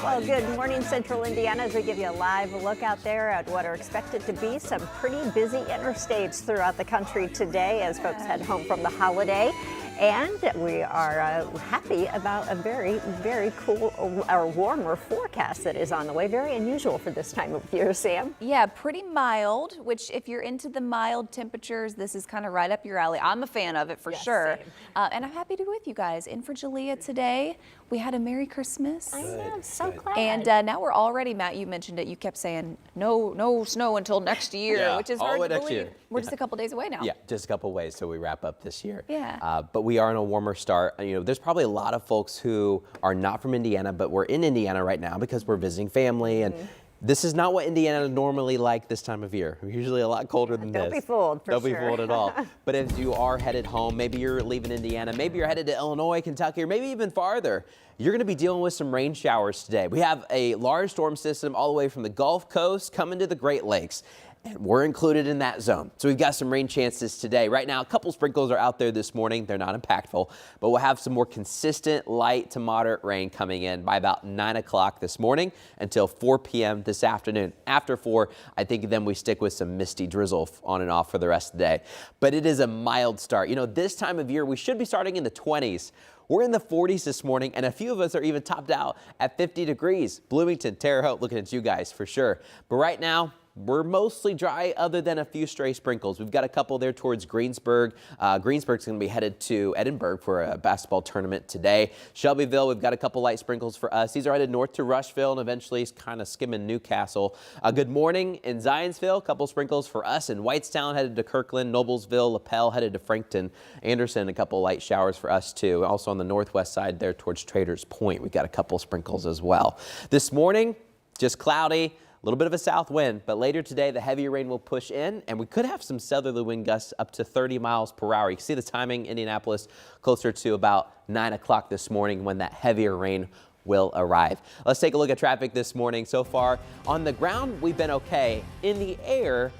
Well, good morning, Central Indiana, as we give you a live look out there at what are expected to be some pretty busy interstates throughout the country today as folks head home from the holiday. And we are happy about a very, very cool or warmer forecast that is on the way. Very unusual for this time of year, Sam. Yeah, pretty mild, which if you're into the mild temperatures, this is kind of right up your alley. I'm a fan of it for sure. And I'm happy to be with you guys. In for Jalea today, we had a Merry Christmas. I know, I'm so glad. And now we're already, Matt, you mentioned it. You kept saying no snow until next year, which is hard to believe. We're just a couple days away now. Yeah, just a couple ways till we wrap up this year. Yeah. But we are in a warmer start. You know, there's probably a lot of folks who are not from Indiana, but we're in Indiana right now because we're visiting family. And this is not what Indiana is normally like this time of year. We're usually a lot colder than this. Don't be fooled, for Don't sure. be fooled at all. But if you are headed home, maybe you're leaving Indiana, maybe you're headed to Illinois, Kentucky, or maybe even farther, you're going to be dealing with some rain showers today. We have a large storm system all the way from the Gulf Coast coming to the Great Lakes. And we're included in that zone. So we've got some rain chances today. Right now, a couple sprinkles are out there this morning. They're not impactful, but we'll have some more consistent light to moderate rain coming in by about 9 o'clock this morning until 4 p.m. this afternoon. After 4, I think then we stick with some misty drizzle on and off for the rest of the day. But it is a mild start. You know, this time of year, we should be starting in the 20s. We're in the 40s this morning, and a few of us are even topped out at 50 degrees. Bloomington, Terre Haute, looking at you guys for sure. But right now, we're mostly dry other than a few stray sprinkles. We've got a couple there towards Greensburg. Greensburg's going to be headed to Edinburgh for a basketball tournament today. Shelbyville, we've got a couple light sprinkles for us. These are headed north to Rushville and eventually kind of skimming Newcastle. Good morning in Zionsville, a couple sprinkles for us. In Whitestown, headed to Kirkland. Noblesville, Lapel, headed to Frankton. Anderson, a couple light showers for us too. Also on the northwest side there towards Traders Point, we've got a couple sprinkles as well. This morning, just cloudy. A little bit of a south wind, but later today, the heavier rain will push in, and we could have some southerly wind gusts up to 30 miles per hour. You can see the timing, Indianapolis, closer to about 9 o'clock this morning when that heavier rain will arrive. Let's take a look at traffic this morning. So far, on the ground, we've been okay. In the air,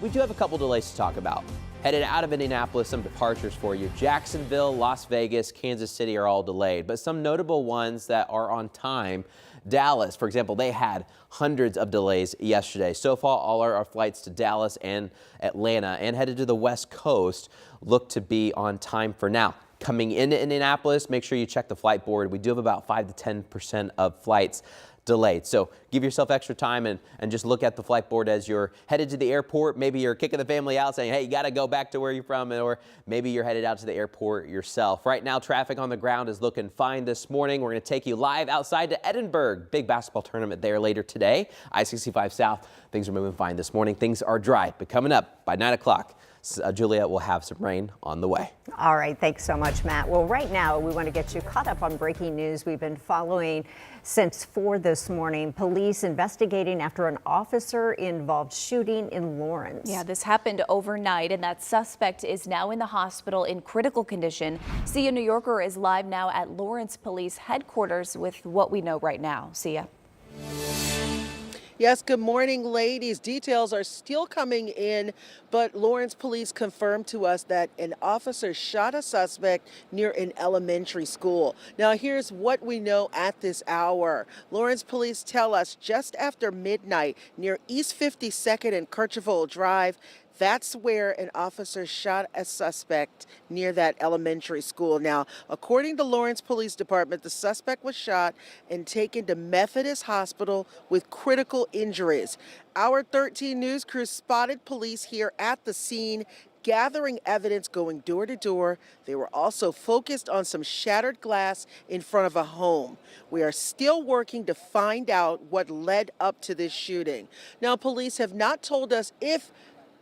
we do have a couple delays to talk about. Headed out of Indianapolis, some departures for you. Jacksonville, Las Vegas, Kansas City are all delayed, but some notable ones that are on time. Dallas, for example, they had hundreds of delays yesterday. So far, all our flights to Dallas and Atlanta and headed to the West Coast look to be on time for now. Coming into Indianapolis, make sure you check the flight board. We do have about 5 to 10% of flights delayed. So give yourself extra time and just look at the flight board as you're headed to the airport. Maybe you're kicking the family out saying, hey, you got to go back to where you're from, or maybe you're headed out to the airport yourself. Right now, traffic on the ground is looking fine this morning. We're going to take you live outside to Edinburgh. Big basketball tournament there later today. I-65 South, things are moving fine this morning. Things are dry, but coming up by 9 o'clock, Juliet will have some rain on the way. All right, thanks so much, Matt. Well, right now we want to get you caught up on breaking news we've been following since 4 this morning. Police investigating after an officer-involved shooting in Lawrence. Yeah, this happened overnight, and that suspect is now in the hospital in critical condition. Sia New Yorker is live now at Lawrence Police Headquarters with what we know right now. Sia. Yes, good morning, ladies. Details are still coming in, but Lawrence police confirmed to us that an officer shot a suspect near an elementary school. Now, here's what we know at this hour. Lawrence police tell us just after midnight near East 52nd and Kercheval Drive, that's where an officer shot a suspect near that elementary school. Now, according to Lawrence Police Department, the suspect was shot and taken to Methodist Hospital with critical injuries. Our 13 News crew spotted police here at the scene, gathering evidence, going door to door. They were also focused on some shattered glass in front of a home. We are still working to find out what led up to this shooting. Now, police have not told us if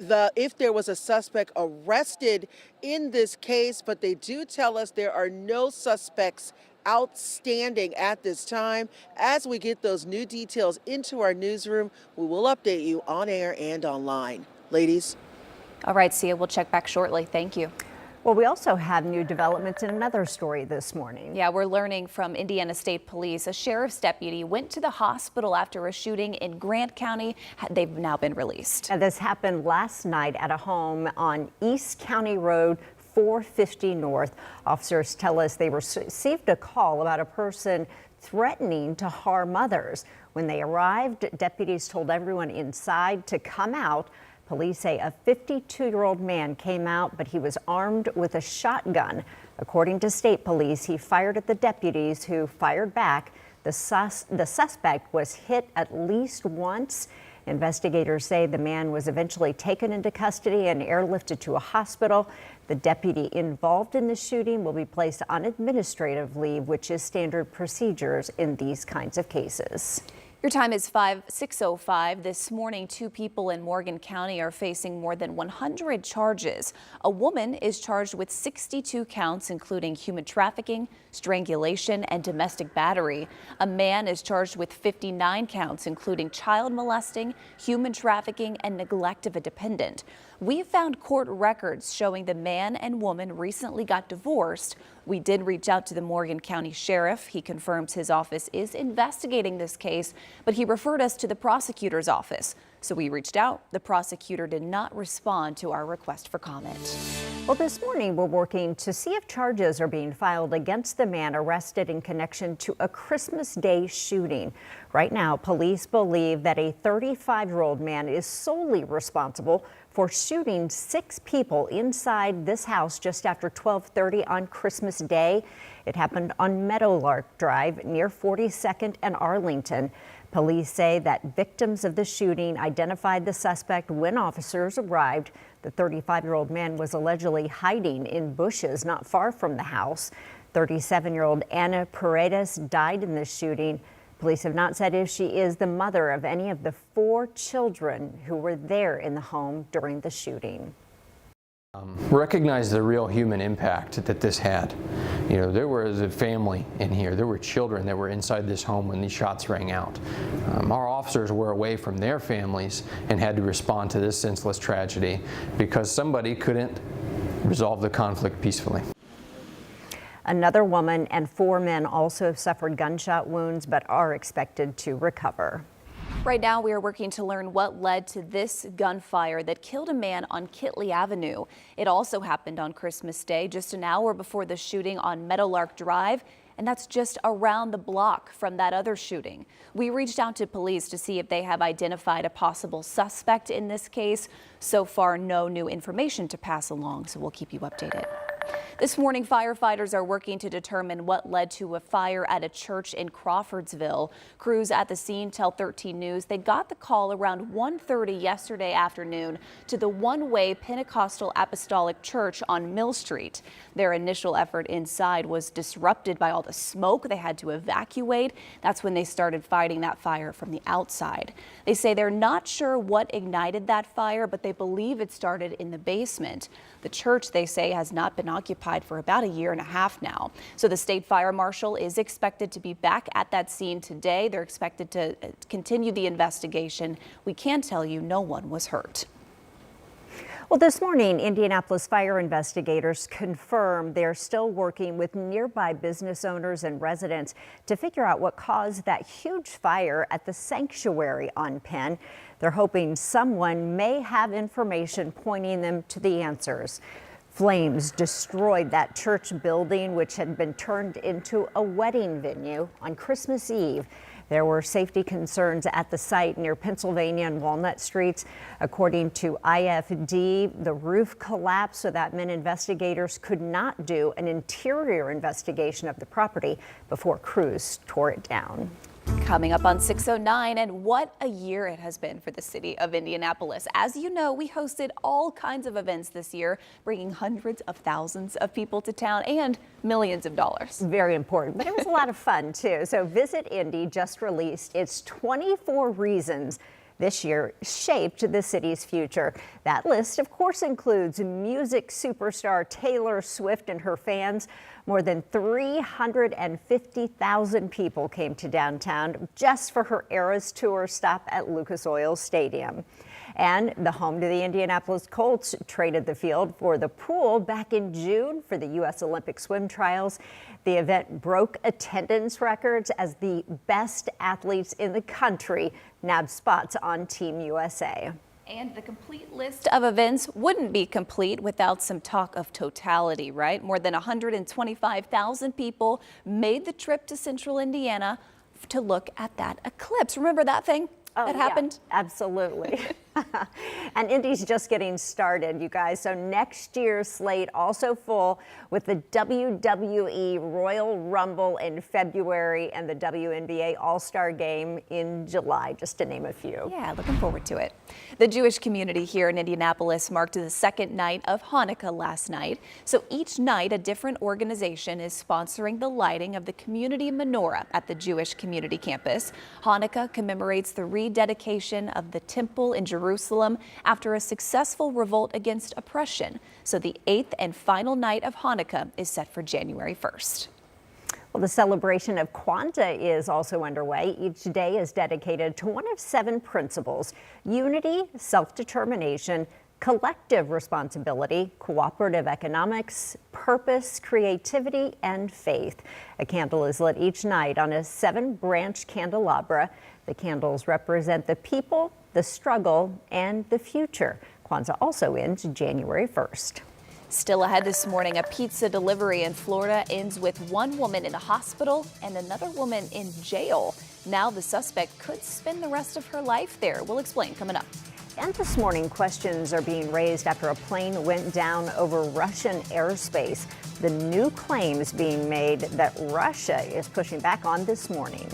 there was a suspect arrested in this case, but they do tell us there are no suspects outstanding at this time. As we get those new details into our newsroom, we will update you on air and online. Ladies. All right, Sia, we'll check back shortly. Thank you. Well, we also have new developments in another story this morning. Yeah, we're learning from Indiana State Police. A sheriff's deputy went to the hospital after a shooting in Grant County. They've now been released. And this happened last night at a home on East County Road 450 North. Officers tell us they received a call about a person threatening to harm others. When they arrived, deputies told everyone inside to come out. Police say a 52-year-old man came out, but he was armed with a shotgun. According to state police, he fired at the deputies, who fired back. The suspect was hit at least once. Investigators say the man was eventually taken into custody and airlifted to a hospital. The deputy involved in the shooting will be placed on administrative leave, which is standard procedures in these kinds of cases. Your time is 6:05. This morning, 2 people in Morgan County are facing more than 100 charges. A woman is charged with 62 counts, including human trafficking, strangulation, and domestic battery. A man is charged with 59 counts, including child molesting, human trafficking, and neglect of a dependent. We found court records showing the man and woman recently got divorced. We did reach out to the Morgan County Sheriff. He confirms his office is investigating this case, but he referred us to the prosecutor's office. So we reached out. The prosecutor did not respond to our request for comment. Well, this morning we're working to see if charges are being filed against the man arrested in connection to a Christmas Day shooting. Right now, police believe that a 35-year-old man is solely responsible for shooting 6 people inside this house just after 12:30 on Christmas Day. It happened on Meadowlark Drive near 42nd and Arlington. Police say that victims of the shooting identified the suspect when officers arrived. The 35-year-old man was allegedly hiding in bushes not far from the house. 37-year-old Anna Paredes died in the shooting. Police have not said if she is the mother of any of the 4 children who were there in the home during the shooting. Recognize the real human impact that this had. You know, there was a family in here. There were children that were inside this home when these shots rang out. Our officers were away from their families and had to respond to this senseless tragedy because somebody couldn't resolve the conflict peacefully. Another woman and 4 men also have suffered gunshot wounds but are expected to recover. Right now, we are working to learn what led to this gunfire that killed a man on Kitley Avenue. It also happened on Christmas Day, just an hour before the shooting on Meadowlark Drive, and that's just around the block from that other shooting. We reached out to police to see if they have identified a possible suspect in this case. So far, no new information to pass along, so we'll keep you updated. This morning, firefighters are working to determine what led to a fire at a church in Crawfordsville. Crews at the scene tell 13 News they got the call around 1:30 yesterday afternoon to the One-Way Pentecostal Apostolic Church on Mill Street. Their initial effort inside was disrupted by all the smoke. They had to evacuate. That's when they started fighting that fire from the outside. They say they're not sure what ignited that fire, but they believe it started in the basement. The church, they say, has not been occupied for about 1.5 years now. So the state fire marshal is expected to be back at that scene today. They're expected to continue the investigation. We can tell you no one was hurt. Well, this morning, Indianapolis fire investigators confirmed they're still working with nearby business owners and residents to figure out what caused that huge fire at the sanctuary on Penn. They're hoping someone may have information pointing them to the answers. Flames destroyed that church building, which had been turned into a wedding venue on Christmas Eve. There were safety concerns at the site near Pennsylvania and Walnut Streets. According to IFD, the roof collapsed, so that meant investigators could not do an interior investigation of the property before crews tore it down. Coming up on 6:09, and what a year it has been for the city of Indianapolis. As you know, we hosted all kinds of events this year, bringing hundreds of thousands of people to town and millions of dollars. Very important, but it was a lot of fun too. So Visit Indy just released its 24 reasons this year shaped the city's future. That list, of course, includes music superstar Taylor Swift and her fans. More than 350,000 people came to downtown just for her Eras Tour stop at Lucas Oil Stadium. And the home to the Indianapolis Colts traded the field for the pool back in June for the U.S. Olympic swim trials. The event broke attendance records as the best athletes in the country nabbed spots on Team USA. And the complete list of events wouldn't be complete without some talk of totality, right? More than 125,000 people made the trip to central Indiana to look at that eclipse. Remember that thing that happened? Yeah, absolutely. And Indy's just getting started, you guys. So next year's slate also full with the WWE Royal Rumble in February and the WNBA All-Star Game in July, just to name a few. Yeah, looking forward to it. The Jewish community here in Indianapolis marked the second night of Hanukkah last night. So each night, a different organization is sponsoring the lighting of the community menorah at the Jewish community campus. Hanukkah commemorates the rededication of the temple in Jerusalem after a successful revolt against oppression. So the 8th and final night of Hanukkah is set for January 1st. Well, the celebration of Kwanzaa is also underway. Each day is dedicated to one of 7 principles: unity, self-determination, collective responsibility, cooperative economics, purpose, creativity, and faith. A candle is lit each night on a 7-branch candelabra. The candles represent the people, the struggle, and the future. Kwanzaa also ends January 1st. Still ahead this morning, a pizza delivery in Florida ends with one woman in a hospital and another woman in jail. Now the suspect could spend the rest of her life there. We'll explain coming up. And this morning, questions are being raised after a plane went down over Russian airspace. The new claims being made that Russia is pushing back on this morning.